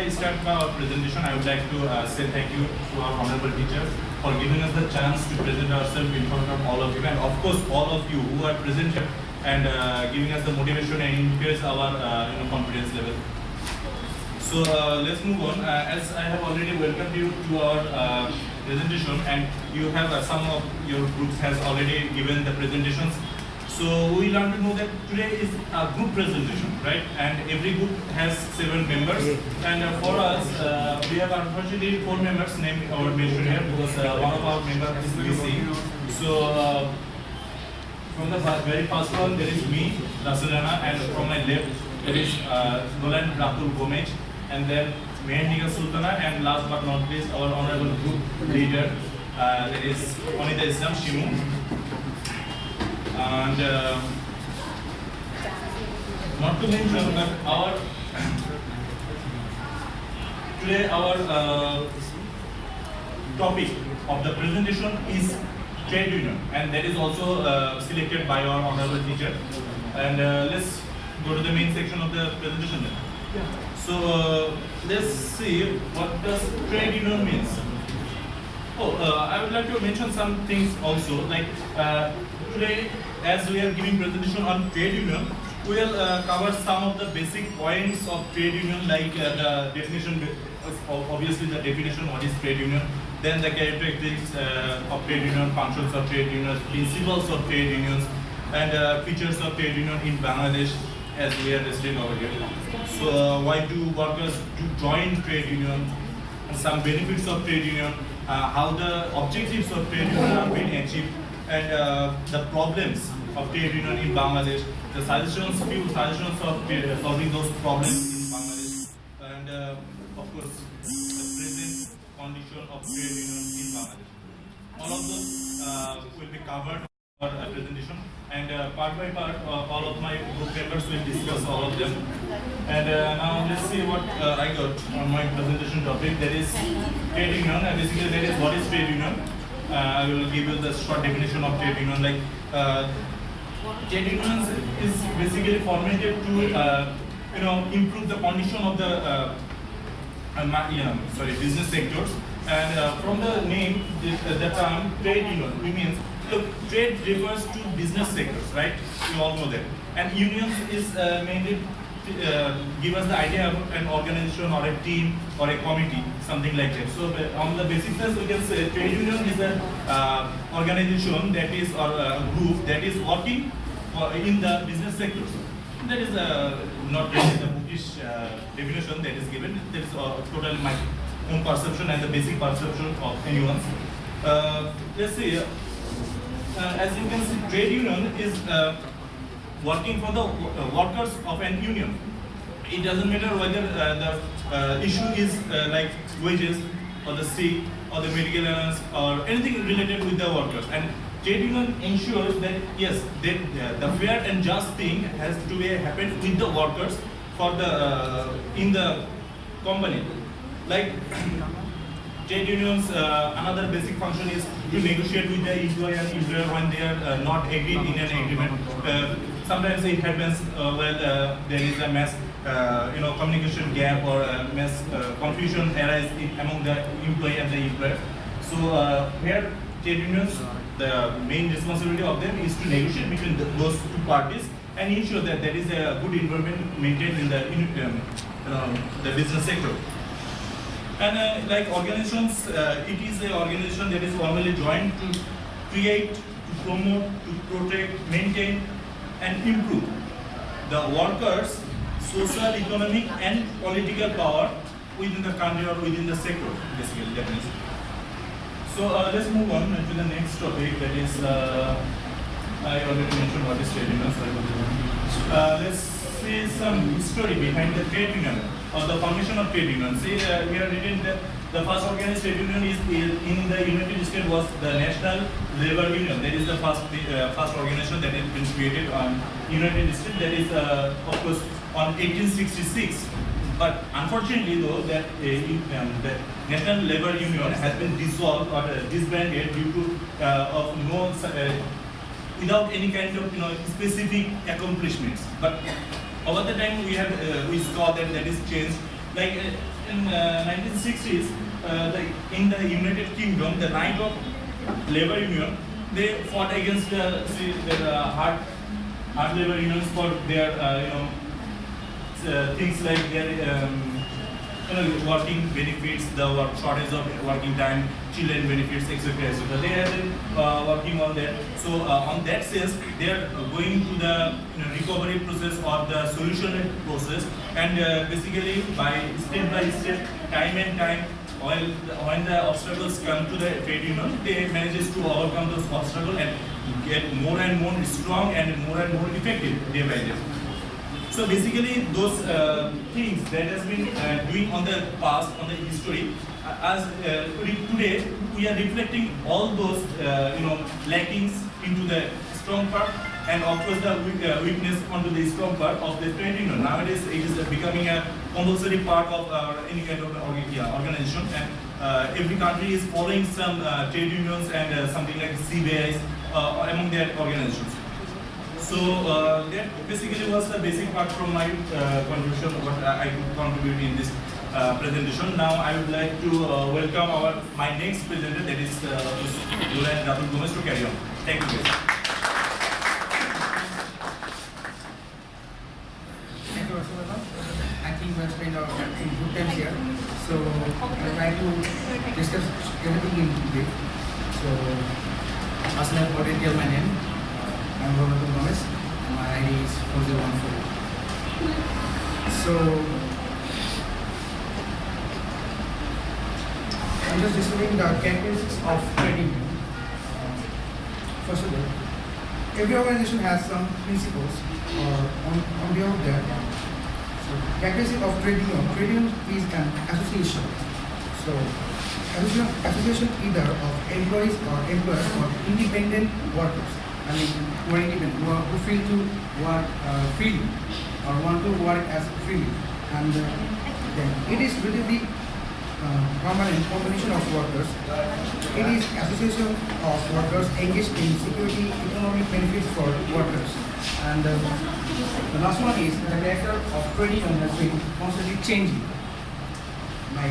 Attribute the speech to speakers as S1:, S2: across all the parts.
S1: I start our presentation, I would like to say thank you to our honorable teacher for giving us the chance to present ourselves in front of all of you, and of course all of you who are present here and giving us the motivation and increase our confidence level. So let's move on. As I have already welcomed you to our presentation, and you have some of your groups has already given the presentations. So we learn to know that today is a group presentation, right? And every group has 7 members. And for us, we have unfortunately 4 members named or mentioned here because one of our members is missing. So from the very first one, there is me, Rasulana, and from my left, there is Nolan Ratul Gomez, and then Mehendika Sultana, and last but not least, our honorable group leader, that is Onida Islam Shimu. And not to mention that today our topic of the presentation is trade union, and that is also selected by our honorable teacher. And let's go to the main section of the presentation then. Yeah. So let's see what does trade union means. I would like to mention some things also. Like today, as we are giving presentation on trade union, we will cover some of the basic points of trade union, like the definition, obviously the definition, what is trade union, then the characteristics of trade union, functions of trade unions, principles of trade unions, and features of trade union in Bangladesh, as we are listing over here. So why do workers join trade union, some benefits of trade union, how the objectives of trade union are being achieved, and the problems of trade union in Bangladesh, the few suggestions of solving those problems in Bangladesh, and of course the present condition of trade union in Bangladesh. All of those will be covered in our presentation, and part by part all of my group members will discuss all of them. And now let's see what I got on my presentation topic, that is trade union. And basically that is what is trade union. I will give you the short definition of trade union. Like trade unions is basically formulated to improve the condition of the business sectors. And from the name, the term trade union, means look, trade refers to business sectors, right? You all know that. And unions is mainly give us the idea of an organization or a team or a committee, something like that. So on the basis we can say trade union is an organization that is, or a group that is working in the business sectors. That is not really the bookish definition that is given. That is totally my own perception and the basic perception of anyone's. Let's see. As you can see, trade union is working for the workers of an union. It doesn't matter whether the issue is like wages or the sick or the medical allowance or anything related with the workers. And trade union ensures that yes, the fair and just thing has to be happen with the workers for the in the company. Like trade unions, another basic function is to negotiate with the employer and employer when they are not agreed in an agreement. Sometimes it happens when there is a mass, communication gap or mass confusion arise among the employee and the employer. So here, trade unions, the main responsibility of them is to negotiate between those two parties and ensure that there is a good environment maintained in the business sector. And like organizations, it is an organization that is formally joined to create, to promote, to protect, maintain, and improve the workers' social, economic, and political power within the country or within the sector, basically, that is. So let's move on to the next topic, that is, I already mentioned what is trade union. Let's see some history behind the trade union or the formation of trade union. See, we are reading that the first organized trade union is in the United States was the National Labor Union. That is the first organization that has been created on United States. That is, of course, on 1866. But unfortunately, though, that the National Labor Union has been dissolved or disbanded due to of without any kind of specific accomplishments. But over the time we saw that is changed. Like in 1960s, in the United Kingdom, the Right of Labor Union, they fought against the hard labor unions for their things like their working benefits, the shortage of working time, children benefits, etc., etc. They have been working on that. So on that sense, they are going to the recovery process or the solution process, and basically by step, time and time, when the obstacles come to the trade union, they manages to overcome those obstacles and get more and more strong and more effective day by day. So basically, those things that has been doing on the past, on the history, as today we are reflecting all those lackings into the strong part, and of course the weakness onto the strong part of the trade union. Nowadays, it is becoming a compulsory part of any kind of organization, and every country is following some trade unions and something like CBIs among their organizations. So that basically was the basic part from my contribution, what I could contribute in this presentation. Now I would like to welcome my next presenter, that is Lola and Rahul Gomez, to carry on. Thank you guys.
S2: Thank you, Rasulullah. I think we have spent our good time here. So I'll try to discuss everything in brief. So as I have already told my name, I'm Roberto Gomez, and my ID is 4014. So I'm just describing the characteristics of trading. First of all, every organization has some principles on behalf of that. So characteristic of trading union is an association. So association either of employees or employers or independent workers. I mean, who are independent, who feel to work freely or want to work as freely, and then it is really the permanent combination of workers. It is association of workers engaged in security economic benefits for workers, and the last one is the character of trading union has been constantly changing. My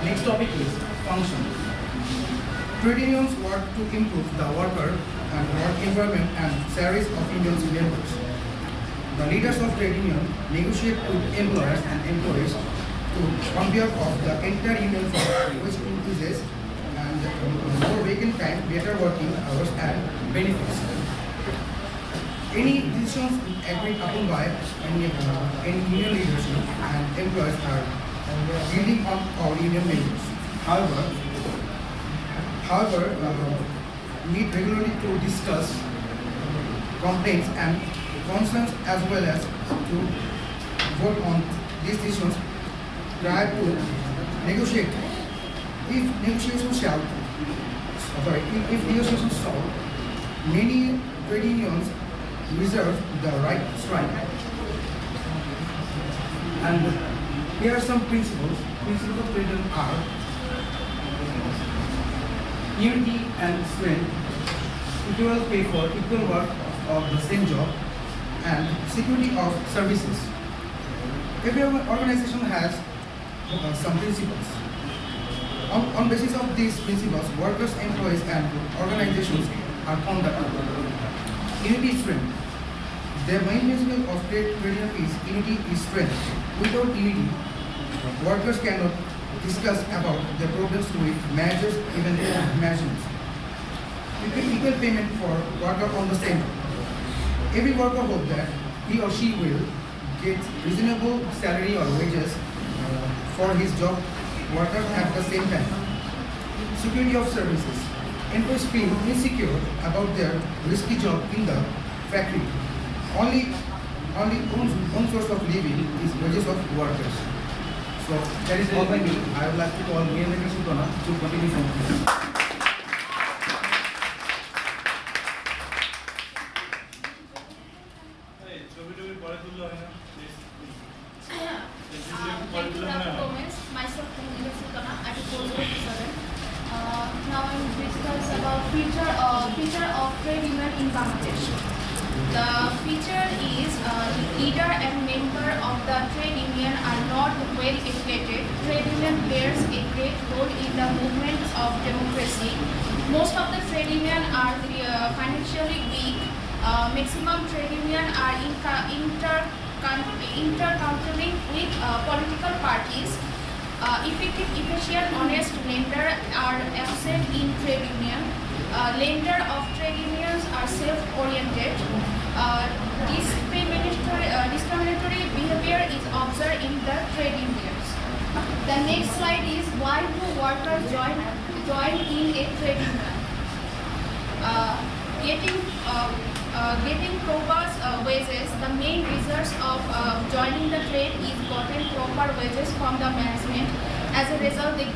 S2: next topic is function. Trade unions work to improve the worker and work environment and salaries of unions members. The leaders of trade union negotiate with employers and employees on behalf of the entire union force, which increases and more vacant time, better working hours and benefits. Any decisions agreed upon by any union leadership and employers are building on our union members. However, meet regularly to discuss complaints and concerns as well as to vote on these decisions prior to negotiate. If negotiations stall, many trade unions reserve the right to strike. And here are some principles. Principles of trade union are unity and strength, equal pay for equal work of the same job, and security of services. Every organization has some principles. On basis of these principles, workers, employees, and organizations are conducted. Unity is strength. The main principle of trade union is unity is strength. Without unity, workers cannot discuss about the problems with managers, even management. Equal payment for worker on the same job. Every worker hopes that he or she will get reasonable salary or wages for his job worker at the same time. Security of services. Employees feel insecure about their risky job in the factory. Only one source of living is wages of workers. So that is all by me. I would like to call Mr. Sultana to continue from here.
S3: Thank you, Dr. Gomez. Myself, Mr. Sultana, at 4027. Now I will discuss about feature of trade union in Bangladesh. The feature is leader and member of the trade union are not well educated. Trade plays a great role in the movement of democracy. Most of the trade unions are financially weak. Maximum trade unions are intercountering with political parties. Effective, efficient, honest lenders are absent in trade union. Lenders of trade unions are self-oriented. Discriminatory behavior is observed in the trade unions. The next slide is why do workers join in a trade union? Getting proper wages. The main results of joining the trade is getting proper wages from the management. As a result, they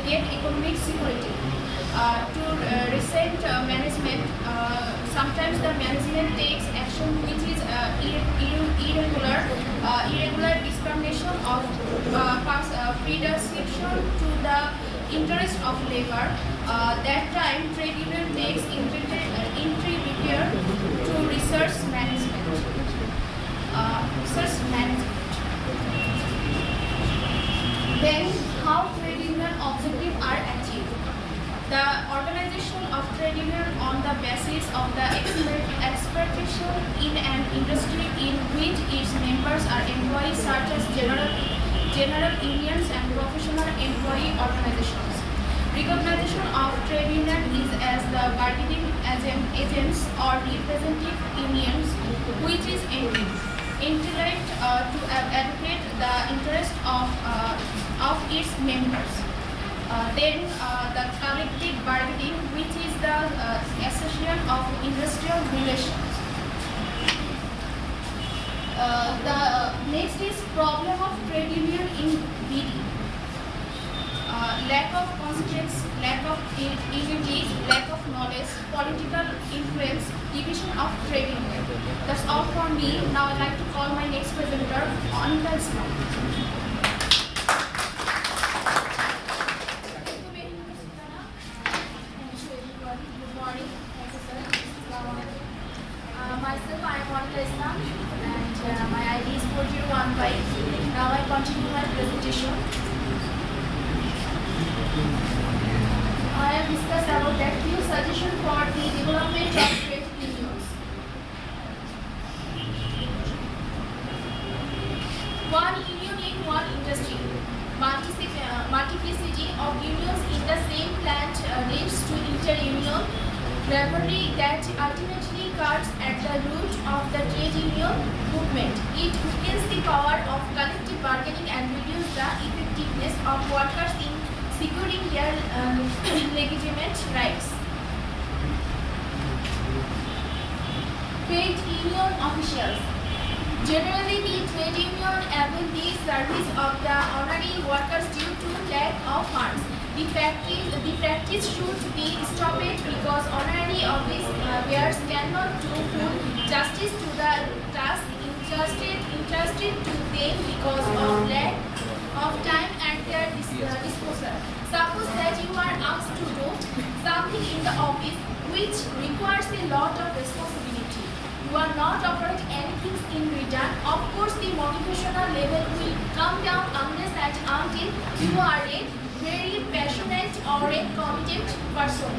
S3: get economic security. To recent management, sometimes the management takes action which is irregular discrimination of prediscrimination to the interest of labor. That time, trade union takes entry barrier to research management. Then, how trade union objectives are achieved? The organization of trade union on the basis of the expectation in an industry in which its members are employees such as general unions and professional employee organizations. Recognition of trade union is as the bargaining agents or representative unions which is intellect to advocate the interest of its members. Then the collective bargaining, which is the association of industrial relations. The next is problem of trade union in BD. Lack of constraints, lack of unity, lack of knowledge, political influence, division of trade union. That's all from me. Now I'd like to call my next presenter, Anita Islam.
S4: Myself, I am Anita Islam and my ID is 4015. Now I continue my presentation. I have discussed about that few suggestions for the development of trade unions. One union in one industry. Multiplicity of unions in the same plant leads to inter-union rivalry that ultimately cuts at the root of the trade union movement. It weakens the power of collective bargaining and reduces the effectiveness of workers in securing their legitimate rights. Trade union officials. Generally, the trade union avail the service of the honorary workers due to lack of funds. The practice should be stopped because honorary office bearers cannot do full justice to the task entrusted to them because of lack of time at their disposal. Suppose that you are asked to do something in the office which requires a lot of responsibility. You are not offered anything in return. Of course, the motivational level will come down unless and until you are a very passionate or a committed person.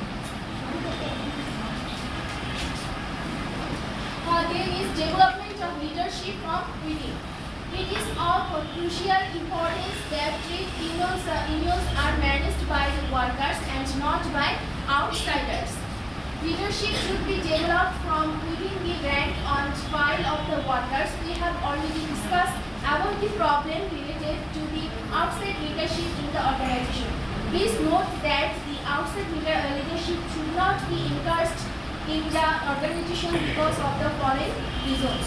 S4: There is development of leadership from within. It is of crucial importance that trade unions are managed by the workers and not by outsiders. Leadership should be developed from within the rank and file of the workers. We have already discussed about the problem related to the outside leadership in the organization. Please note that the outside leadership should not be encouraged in the organization because of the following reasons.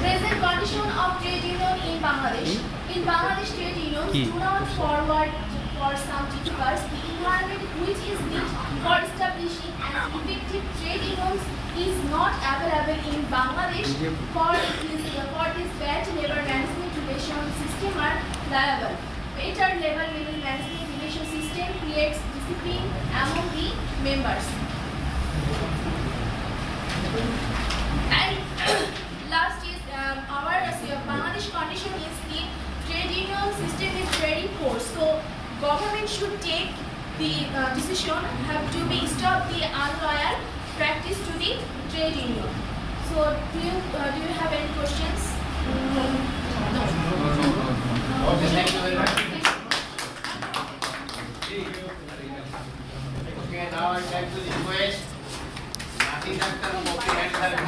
S4: Present condition of trade union in Bangladesh. In Bangladesh, trade unions do not forward for some difficulties. The environment which is needed for establishing an effective trade unions is not available in Bangladesh. For this bad labor management relation system are liable. Better labor management relation system creates discipline among the members. And last is our Bangladesh condition is the trade union government should take the decision have to be stop the unloyal practice to the trade union. So do you have any questions? No.
S5: Okay, thank you very much. Okay, now I'd like to request Nati Doctor, Mopi and her